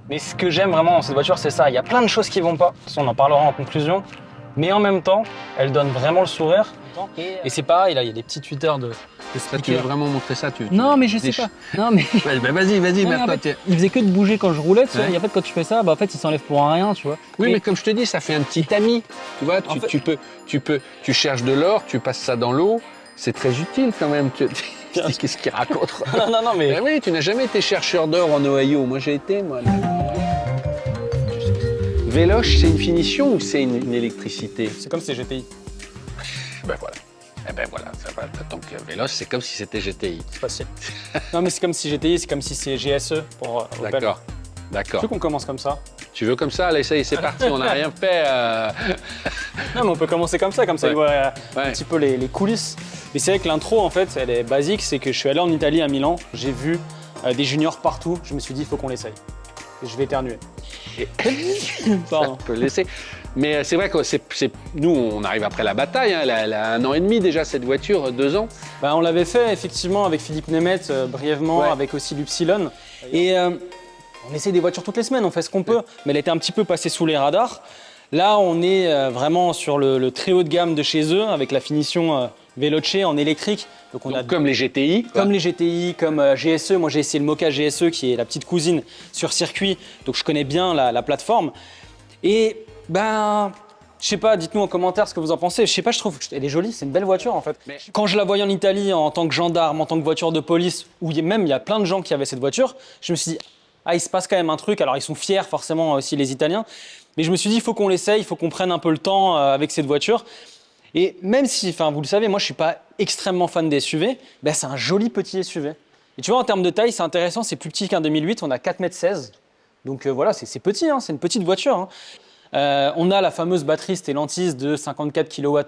Mais ce que j'aime vraiment dans cette voiture, c'est ça. Il y a plein de choses qui vont pas. On en parlera en conclusion. Mais en même temps, elle donne vraiment le sourire. Et c'est pareil, là, il y a des petits tweeters de Là, tu veux vraiment montrer ça Non, mais je sais pas. Non, mais... Bah, vas-y, Non, maintenant. en fait, il faisait que de bouger quand je roulais, tu vois. Et en fait, quand tu fais ça, bah, en fait, il s'enlève pour un rien, tu vois. Oui, Et- mais comme je te dis, ça fait un petit tamis. Tu vois, En fait- tu cherches de l'or, tu passes ça dans l'eau. C'est très utile quand même. Qu'est-ce qu'il raconte? non, mais... Ben oui, tu n'as jamais été chercheur d'or en Ohio. Moi, j'ai été, moi. Véloce, c'est une finition ou c'est une électricité? C'est comme si c'était GTI. Ben voilà. Eh ben voilà, ça va. Donc Véloce, c'est comme si c'était GTI. C'est facile. Non, mais c'est comme si GTI, c'est comme si c'est GSE pour Opel. D'accord, Tu d'accord. veux qu'on commence comme ça? Tu veux comme ça? Allez, ça y est, c'est parti. On n'a rien fait. Non, mais on peut commencer comme ça Ouais. il voit un Ouais. petit peu les coulisses. Mais c'est vrai que l'intro, en fait, elle est basique. C'est que je suis allé en Italie, à Milan. J'ai vu des juniors partout. Je me suis dit, il faut qu'on l'essaye. Et je vais éternuer. Pardon. On peut le laisser. Mais c'est vrai que nous, on arrive après la bataille. Hein. Elle a 1 an et demi déjà, cette voiture, 2 ans. Bah, on l'avait fait effectivement avec Philippe Nemeth brièvement, Ouais. avec aussi l'Upsilon. Et on essaie des voitures toutes les semaines, on fait ce qu'on peut, mais elle était un petit peu passée sous les radars. Là, on est vraiment sur le très haut de gamme de chez eux, avec la finition Veloce en électrique. Donc on a Comme les GTI. quoi. comme les GTI, comme GSE. Moi, j'ai essayé le Mocha GSE, qui est la petite cousine sur circuit, donc je connais bien la plateforme. Et ben, je sais pas, dites-nous en commentaire ce que vous en pensez. Je sais pas, je trouve qu'elle est jolie, c'est une belle voiture en fait. Mais- Quand je la voyais en Italie en tant que gendarme, en tant que voiture de police, où il y a plein de gens qui avaient cette voiture, je me suis dit, ah, il se passe quand même un truc. Alors, ils sont fiers forcément aussi, les Italiens. Mais je me suis dit, il faut qu'on l'essaye, il faut qu'on prenne un peu le temps avec cette voiture. Et même si, enfin, vous le savez, moi, je suis pas extrêmement fan des SUV, ben, c'est un joli petit SUV. Et tu vois, en termes de taille, c'est intéressant, c'est plus petit qu'un 2008, on a 4,16 m. Donc voilà, c'est petit, hein, c'est une petite voiture. Hein. On a la fameuse batterie Stellantis de 54 kWh,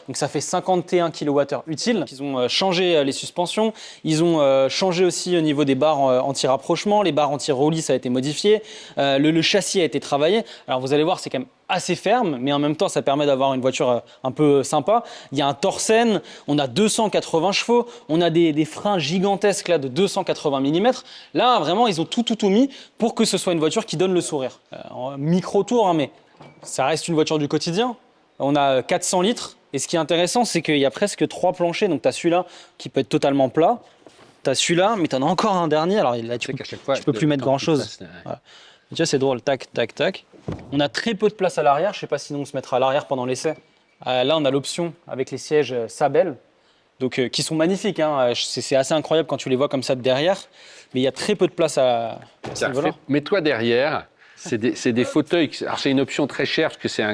donc ça fait 51 kWh utile. Ils ont changé les suspensions, ils ont changé aussi au niveau des barres anti-rapprochement, les barres anti-roulis, ça a été modifié, le châssis a été travaillé. Alors vous allez voir, c'est quand même assez ferme, mais en même temps, ça permet d'avoir une voiture un peu sympa. Il y a un Torsen, on a 280 chevaux, on a des freins gigantesques là de 280 mm. Là, vraiment, ils ont tout mis pour que ce soit une voiture qui donne le sourire. En micro-tour, hein, mais ça reste une voiture du quotidien. On a 400 litres. Et ce qui est intéressant, c'est qu'il y a presque 3 planchers. Donc, tu as celui-là qui peut être totalement plat. Tu as celui-là, mais tu en as encore un dernier. Alors là, tu qu'à chaque fois, peux plus mettre grand-chose. Voilà. Tu vois, c'est drôle. Tac, tac, tac. On a très peu de place à l'arrière. Je ne sais pas si on se mettra à l'arrière pendant l'essai. Là, on a l'option avec les sièges Sabel. Donc, qui sont magnifiques. Hein. C'est assez incroyable quand tu les vois comme ça de derrière. Mais il y a très peu de place à ce niveau-là. Mets-toi derrière. C'est des fauteuils. Alors, c'est une option très chère parce que c'est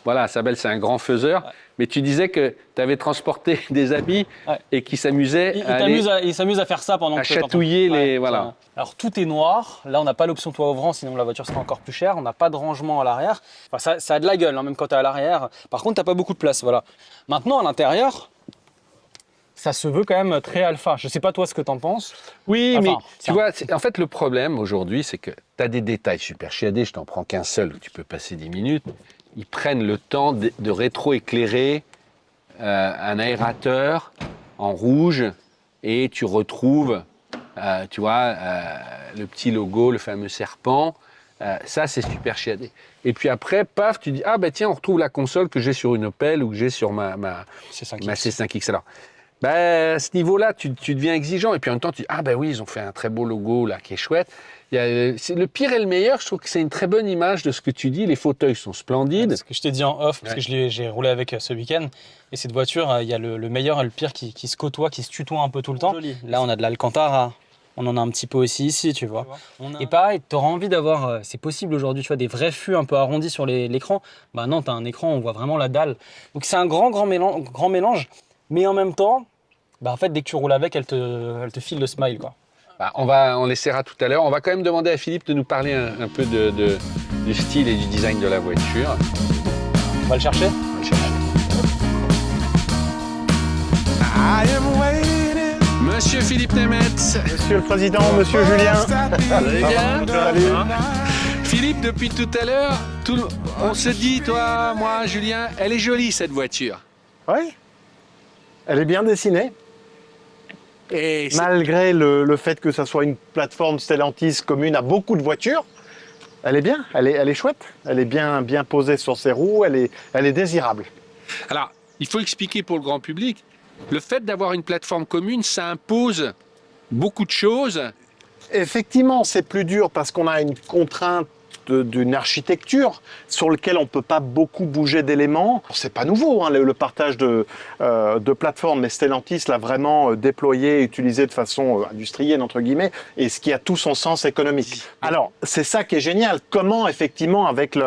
voilà, Sabel, c'est un grand faiseur. Ouais. Mais tu disais que tu avais transporté des amis et qui s'amusaient ils s'amusent à faire ça pendant à chatouiller les... Voilà. Alors, tout est noir. Là, on n'a pas l'option toit ouvrant, sinon la voiture sera encore plus chère. On n'a pas de rangement à l'arrière. Enfin, ça a de la gueule, hein, même quand tu es à l'arrière. Par contre, tu n'as pas beaucoup de place. Voilà. Maintenant, à l'intérieur, ça se veut quand même très alpha. Je ne sais pas toi ce que tu en penses. Oui, mais tu vois, en fait, le problème aujourd'hui, c'est que tu as des détails super chiadés. Je t'en prends qu'un seul où tu peux passer 10 minutes. Ils prennent le temps de rétroéclairer un aérateur en rouge et tu retrouves, tu vois, le petit logo, le fameux serpent. Ça, c'est super chiadé. Et puis après, paf, tu dis, ah ben tiens, on retrouve la console que j'ai sur une Opel ou que j'ai sur ma C5X. Alors, à ce niveau-là, tu deviens exigeant. Et puis en même temps, tu dis, ah ben oui, ils ont fait un très beau logo là qui est chouette. Le pire et le meilleur, je trouve que c'est une très bonne image de ce que tu dis. Les fauteuils sont splendides. Ce que je t'ai dit en off, parce que j'ai roulé avec ce week-end. Et cette voiture, il y a le meilleur et le pire qui se côtoient, qui se tutoient un peu tout le temps. Joli. Là, on a de l'Alcantara. On en a un petit peu aussi ici, tu vois. Et pareil, tu auras envie d'avoir, c'est possible aujourd'hui, tu vois, des vrais fûts un peu arrondis sur l'écran. Bah non, tu as un écran, on voit vraiment la dalle. Donc c'est un grand mélange. Mais en même temps, bah en fait, dès que tu roules avec, elle te file le smile, quoi. On l'essaiera tout à l'heure. On va quand même demander à Philippe de nous parler un peu du style et du design de la voiture. On va le chercher. Monsieur Philippe Nemeth. Monsieur le Président, Monsieur Julien. Allez, bien. Salut. Philippe, depuis tout à l'heure, on se dit, toi, moi, Julien, elle est jolie cette voiture. Oui, elle est bien dessinée. Et Malgré le fait que ça soit une plateforme Stellantis commune à beaucoup de voitures, Elle est bien, elle est chouette. Elle est bien posée sur ses roues, elle est désirable. Alors, il faut expliquer pour le grand public, le fait d'avoir une plateforme commune, ça impose beaucoup de choses. Effectivement, c'est plus dur parce qu'on a une contrainte d'une architecture sur laquelle on ne peut pas beaucoup bouger d'éléments. C'est pas nouveau, hein, le partage de plateformes, mais Stellantis l'a vraiment déployé, utilisé de façon industrielle, entre guillemets, et ce qui a tout son sens économique. Alors, c'est ça qui est génial. Comment, effectivement, avec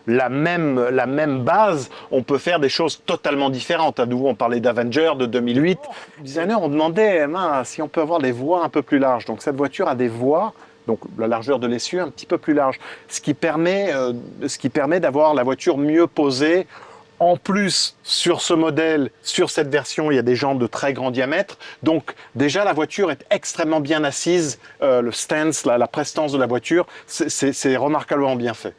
la même base, on peut faire des choses totalement différentes. À nouveau, on parlait d'Avenger de 2008. Les designers ont demandé si on peut avoir des voies un peu plus larges. Donc, cette voiture a des voies, donc la largeur de l'essieu un petit peu plus large, ce qui permet d'avoir la voiture mieux posée. En plus, sur ce modèle, sur cette version, il y a des jambes de très grand diamètre. Donc déjà, la voiture est extrêmement bien assise. Le stance, la prestance de la voiture, c'est remarquablement bien fait.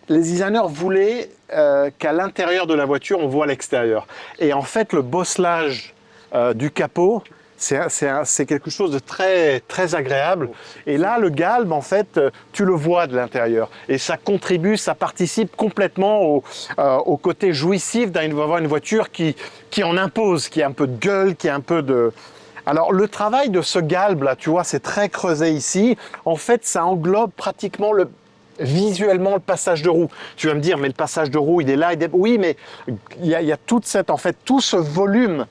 Les designers voulaient qu'à l'intérieur de la voiture, on voit l'extérieur. Et en fait, le bosselage du capot, c'est quelque chose de très, très agréable. Et là, le galbe, en fait, tu le vois de l'intérieur. Et ça contribue, ça participe complètement au côté jouissif d'avoir une voiture qui en impose, qui a un peu de gueule, qui a un peu de... Alors, le travail de ce galbe, là, tu vois, c'est très creusé ici. En fait, ça englobe pratiquement visuellement le passage de roue. Tu vas me dire, mais le passage de roue, il est là. Oui, mais il y a tout ce volume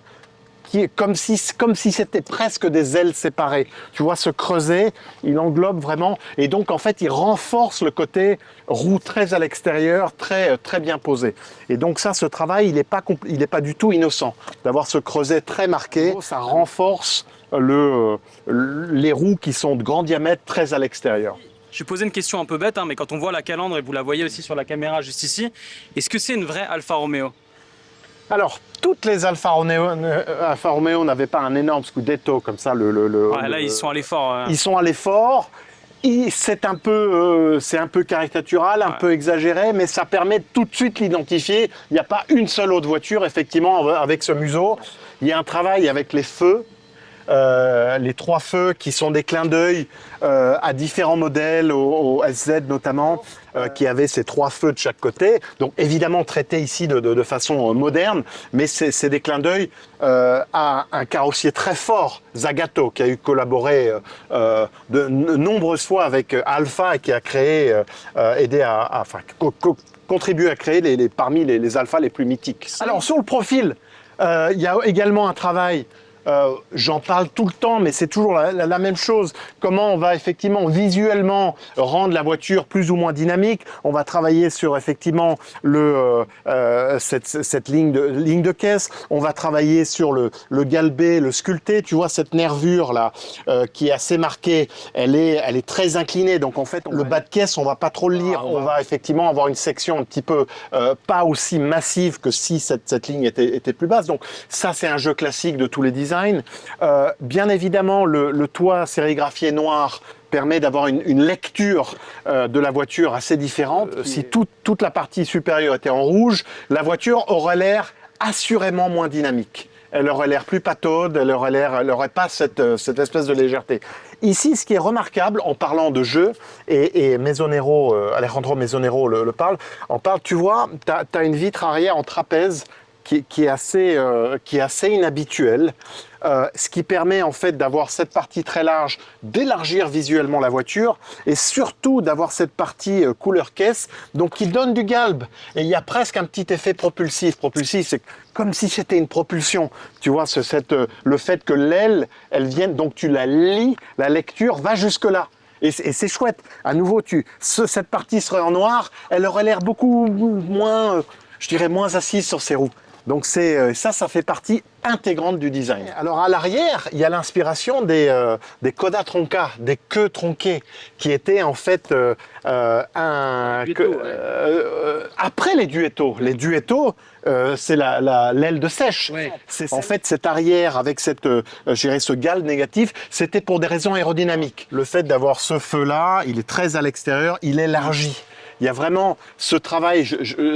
qui est comme si c'était presque des ailes séparées. Tu vois, ce creuset, il englobe vraiment, et donc en fait, il renforce le côté roue très à l'extérieur, très, très bien posé. Et donc ça, ce travail, il n'est pas du tout innocent. D'avoir ce creuset très marqué, ça renforce les roues qui sont de grand diamètre, très à l'extérieur. Je vais poser une question un peu bête, hein, mais quand on voit la calandre, et vous la voyez aussi sur la caméra juste ici, est-ce que c'est une vraie Alfa Romeo ? Alors, toutes les Alfa Romeo n'avaient pas un énorme scudetto comme ça. Là, ils sont allés fort. Ils sont allés fort. C'est un peu caricatural, un peu exagéré, mais ça permet tout de suite l'identifier. Il n'y a pas une seule autre voiture, effectivement, avec ce museau. Il y a un travail avec les feux. Les 3 feux qui sont des clins d'œil à différents modèles, au SZ notamment, qui avaient ces 3 feux de chaque côté. Donc évidemment traités ici de façon moderne, mais c'est des clins d'œil à un carrossier très fort, Zagato, qui a eu collaboré de nombreuses fois avec Alfa et qui a créé, contribué à créer parmi les Alfa les plus mythiques. Alors sur le profil, il y a également un travail. J'en parle tout le temps, mais c'est toujours la même chose. Comment on va effectivement visuellement rendre la voiture plus ou moins dynamique. On va travailler sur effectivement cette ligne de caisse. On va travailler sur le galbé, le sculpté. Tu vois cette nervure là qui est assez marquée. Elle est très inclinée. Donc en fait, le bas de caisse, on va pas trop le lire. On va effectivement avoir une section un petit peu pas aussi massive que si cette ligne était plus basse. Donc ça, c'est un jeu classique de tous les designs. Bien évidemment, le toit sérigraphié noir permet d'avoir une lecture de la voiture assez différente. Si toute la partie supérieure était en rouge, la voiture aurait l'air assurément moins dynamique. Elle aurait l'air plus pataude, elle aurait pas cette espèce de légèreté. Ici, ce qui est remarquable en parlant de jeu, et Alejandro Mesonero le parle, tu vois, tu as une vitre arrière en trapèze qui est assez inhabituelle, ce qui permet en fait d'avoir cette partie très large, d'élargir visuellement la voiture et surtout d'avoir cette partie couleur caisse, donc qui donne du galbe. Et il y a presque un petit effet propulsif. Propulsif, c'est comme si c'était une propulsion. Tu vois, le fait que l'aile, elle vienne, donc tu la lis, la lecture va jusque-là. Et c'est chouette. À nouveau, cette partie serait en noir, elle aurait l'air beaucoup moins, je dirais, moins assise sur ses roues. Donc ça fait partie intégrante du design. Alors à l'arrière, il y a l'inspiration des coda tronca, des queues tronquées, qui étaient en fait après les duettos. Les duettos, c'est l'aile de sèche. Ouais. En fait, cet arrière avec ce galbe négatif, c'était pour des raisons aérodynamiques. Le fait d'avoir ce feu-là, il est très à l'extérieur, il élargit. Il y a vraiment ce travail,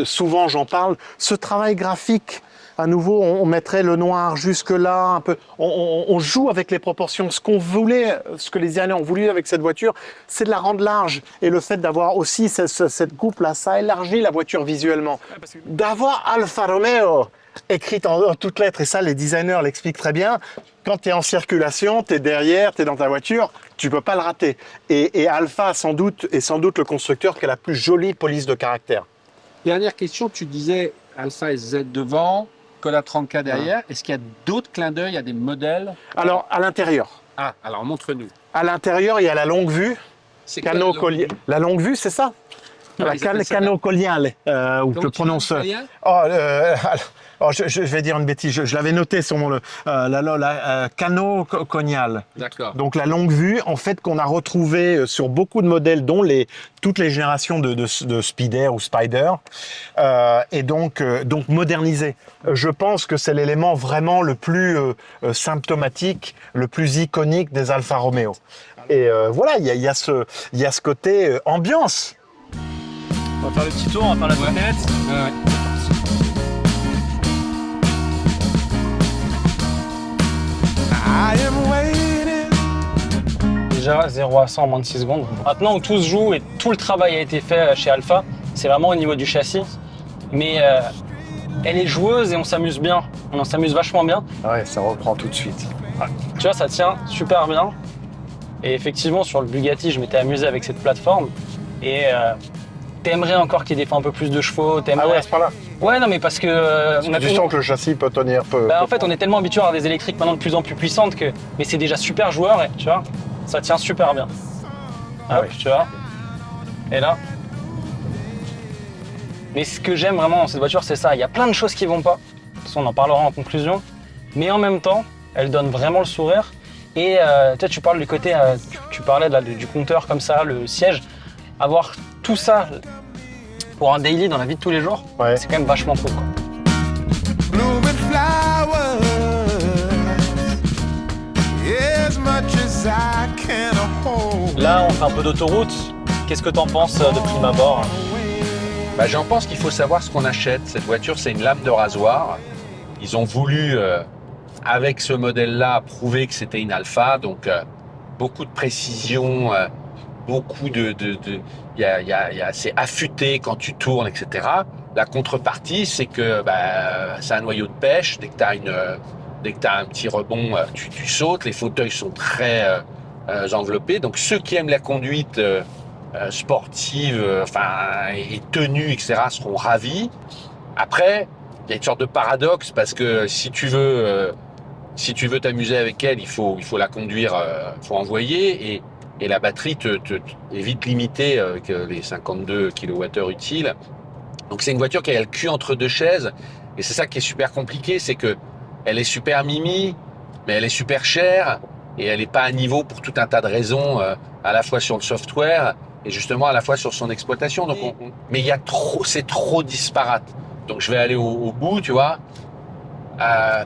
souvent j'en parle, ce travail graphique à nouveau, on mettrait le noir jusque là, un peu. On joue avec les proportions. Ce qu'on voulait, ce que les Iraniens ont voulu avec cette voiture, c'est de la rendre large. Et le fait d'avoir aussi cette coupe-là, ça élargit la voiture visuellement. D'avoir Alfa Romeo écrite en toutes lettres, et ça, les designers l'expliquent très bien. Quand tu es en circulation, tu es derrière, tu es dans ta voiture, tu peux pas le rater. Et Alfa, sans doute, est sans doute le constructeur qui a la plus jolie police de caractère. Dernière question, tu disais Alpha SZ devant, Skoda 30K derrière. Est-ce qu'il y a d'autres clins d'œil à des modèles? Alors, à l'intérieur. Ah, alors montre-nous. À l'intérieur, il y a la longue vue. C'est Cano collier. La longue vue, c'est ça? La cano colliale, ou je le prononce. Je vais dire une bêtise, je l'avais noté sur mon cano conial. D'accord. Donc la longue vue, en fait, qu'on a retrouvé sur beaucoup de modèles, dont toutes les générations de Speeder ou Spider, et donc modernisé. Je pense que c'est l'élément vraiment le plus symptomatique, le plus iconique des Alfa Romeo. Et voilà, il y a ce côté ambiance. On va faire le petit tour, on va faire la bonnette. Ouais. Déjà 0 à 100 en moins de 6 secondes. Maintenant où tout se joue et tout le travail a été fait chez Alfa, c'est vraiment au niveau du châssis. Mais elle est joueuse et on s'amuse bien. On s'amuse vachement bien. Ouais, ça reprend tout de suite. Ouais. Tu vois, ça tient super bien. Et effectivement, sur le Bugatti, je m'étais amusé avec cette plateforme. Et t'aimerais encore qu'il y ait des fois un peu plus de chevaux. Ah ouais, à ce point-là. Ouais, non, mais parce que... Tu sens que le châssis peut tenir peu. En fait, on est tellement habitué à des électriques maintenant de plus en plus puissantes que... Mais c'est déjà super joueur, et, tu vois. Ça tient super bien. Ah oui. Tu vois. Et là. Mais ce que j'aime vraiment dans cette voiture, c'est ça. Il y a plein de choses qui vont pas. De toute façon, on en parlera en conclusion. Mais en même temps, elle donne vraiment le sourire. Et tu parles du côté... tu parlais du compteur comme ça, le siège. Avoir tout ça pour un daily dans la vie de tous les jours, ouais. C'est quand même vachement cool, quoi. Là, on fait un peu d'autoroute. Qu'est-ce que t'en penses de prime abord? J'en pense qu'il faut savoir ce qu'on achète. Cette voiture, c'est une lame de rasoir. Ils ont voulu, avec ce modèle-là, prouver que c'était une Alfa. Donc, beaucoup de précision, beaucoup c'est affûté quand tu tournes, etc. La contrepartie, c'est que c'est un noyau de pêche. Dès que tu as un petit rebond, tu sautes. Les fauteuils sont très enveloppés. Donc, ceux qui aiment la conduite sportive, et tenue, etc., seront ravis. Après, il y a une sorte de paradoxe parce que si tu veux t'amuser avec elle, il faut la conduire, faut envoyer et la batterie est vite limitée avec les 52 kWh utiles. Donc c'est une voiture qui a le cul entre deux chaises et c'est ça qui est super compliqué, c'est que elle est super mimi, mais elle est super chère et elle n'est pas à niveau pour tout un tas de raisons, à la fois sur le software et justement à la fois sur son exploitation. Donc mais c'est trop disparate. Donc je vais aller au bout, tu vois.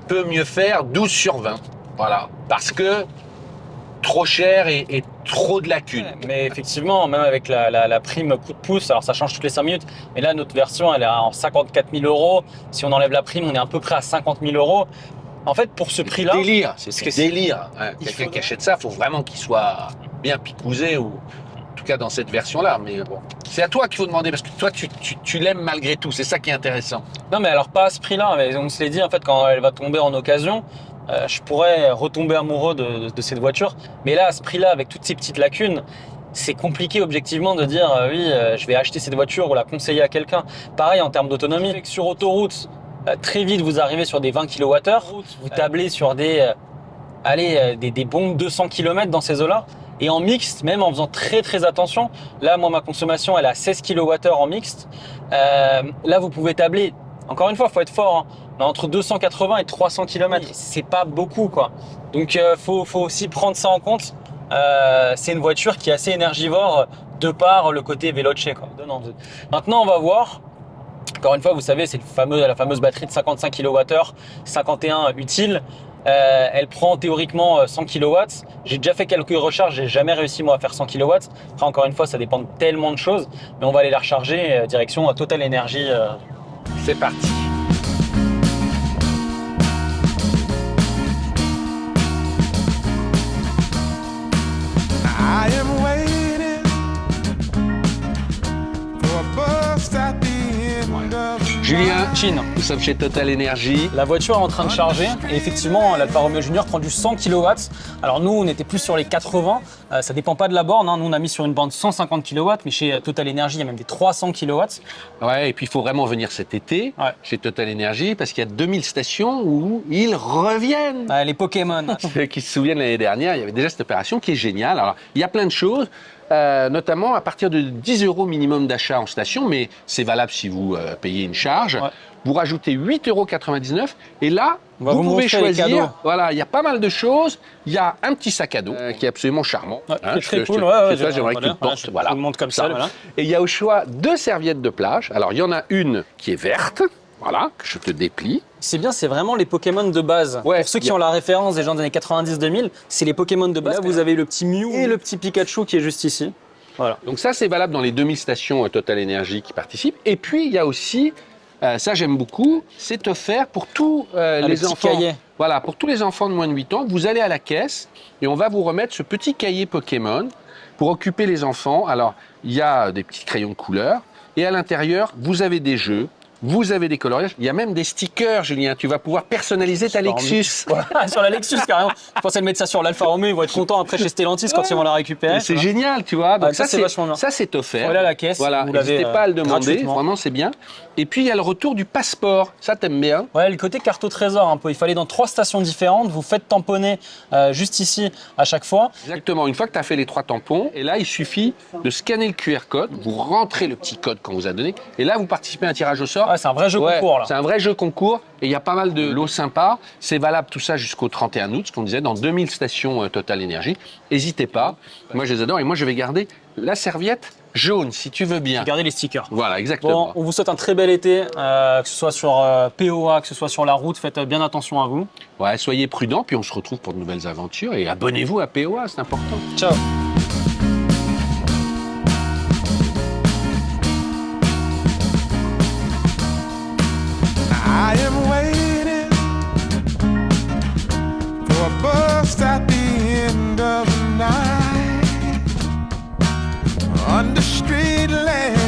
Peut mieux faire 12 sur 20. Voilà. Parce que trop cher et trop de lacunes. Mais effectivement, même avec la prime coup de pouce, alors ça change toutes les 5 minutes, mais là notre version elle est en 54 000 €. Si on enlève la prime, on est à peu près à 50 000 €. En fait, pour ce prix-là... C'est délire. Quelqu'un qui achète ça, il faut vraiment qu'il soit bien picousé, ou en tout cas dans cette version-là. Mais bon, c'est à toi qu'il faut demander, parce que toi, tu l'aimes malgré tout. C'est ça qui est intéressant. Non, mais alors pas à ce prix-là. Mais on se l'est dit, en fait, quand elle va tomber en occasion, je pourrais retomber amoureux de cette voiture. Mais là, à ce prix-là, avec toutes ces petites lacunes, c'est compliqué objectivement de dire je vais acheter cette voiture ou la conseiller à quelqu'un. Pareil en termes d'autonomie. Sur autoroute, très vite, vous arrivez sur des 20 kWh. Vous tablez sur des bons 200 km dans ces eaux-là. Et en mixte, même en faisant très très attention, là, moi, ma consommation, elle est à 16 kWh en mixte. Là, vous pouvez tabler, encore une fois, il faut être fort, hein, entre 280 et 300 km. C'est pas beaucoup, quoi. Donc, faut aussi prendre ça en compte. C'est une voiture qui est assez énergivore de par le côté veloce, quoi. Maintenant, on va voir. Encore une fois, vous savez, c'est la fameuse batterie de 55 kWh, 51 utile. Elle prend théoriquement 100 kW. J'ai déjà fait quelques recharges, j'ai jamais réussi moi à faire 100 kW. Après, encore une fois, ça dépend de tellement de choses, mais on va aller la recharger direction Total Energy. C'est parti. Julien, Chine. nous sommes chez Total Energy. La voiture est en train de charger et effectivement l'Alfa Romeo Junior prend du 100 kW. Alors nous on était plus sur les 80, ça dépend pas de la borne, hein. Nous on a mis sur une borne 150 kW, mais chez Total Energy il y a même des 300 kW. Ouais, et puis il faut vraiment venir cet été chez Total Energy parce qu'il y a 2000 stations où ils reviennent. Les Pokémon. Ceux qui se souviennent l'année dernière, il y avait déjà cette opération qui est géniale. Alors il y a plein de choses. Notamment à partir de 10 € minimum d'achat en station, mais c'est valable si vous payez une charge. Ouais. Vous rajoutez 8,99 € et là, vous pouvez choisir. Voilà, il y a pas mal de choses. Il y a un petit sac à dos qui est absolument charmant. Ouais, hein, très cool. C'est ça, j'aimerais que tu le portes. Voilà, je le montre comme ça. Voilà. Et il y a au choix 2 serviettes de plage. Alors il y en a une qui est verte. Voilà, que je te déplie. C'est bien, c'est vraiment les Pokémon de base. Ouais, pour ceux qui ont la référence des gens des années 90-2000, c'est les Pokémon de base. Là, vous avez le petit Mew et le petit Pikachu qui est juste ici. Voilà. Donc ça, c'est valable dans les 2000 stations Total Energy qui participent. Et puis, il y a aussi, ça j'aime beaucoup, c'est offert pour tous les enfants. Cahier. Voilà, pour tous les enfants de moins de 8 ans, vous allez à la caisse et on va vous remettre ce petit cahier Pokémon pour occuper les enfants. Alors, il y a des petits crayons de couleur et à l'intérieur, vous avez des jeux. Vous avez des coloriages, il y a même des stickers, Julien. Tu vas pouvoir personnaliser ta Lexus. Sur la Lexus, carrément. Je pensais de mettre ça sur l'Alfa Romeo, ils vont être contents après chez Stellantis quand ils vont la récupérer. C'est génial, tu vois. Donc ça, c'est vachement bien. Ça, c'est offert. Voilà la caisse. Voilà, n'hésitez pas à le demander, vraiment, c'est bien. Et puis, il y a le retour du passeport. Ça, t'aimes bien? Ouais, le côté carte au trésor un peu. Il fallait dans 3 stations différentes. Vous faites tamponner juste ici à chaque fois. Exactement. Une fois que tu as fait les 3 tampons, et là, il suffit de scanner le QR code. Vous rentrez le petit code qu'on vous a donné. Et là, vous participez à un tirage au sort. Ouais, c'est un vrai jeu concours. C'est un vrai jeu concours et il y a pas mal de lots sympas. C'est valable tout ça jusqu'au 31 août, ce qu'on disait, dans 2000 stations Total Energy. N'hésitez pas. Moi, je les adore et moi, je vais garder la serviette jaune, si tu veux bien. Regardez les stickers. Voilà, exactement. Bon, on vous souhaite un très bel été, que ce soit sur POA, que ce soit sur la route. Faites bien attention à vous. Ouais, soyez prudents, puis on se retrouve pour de nouvelles aventures. Et abonnez-vous à POA, c'est important. Ciao. I am waiting for a bus at the end of the night on the street lamp.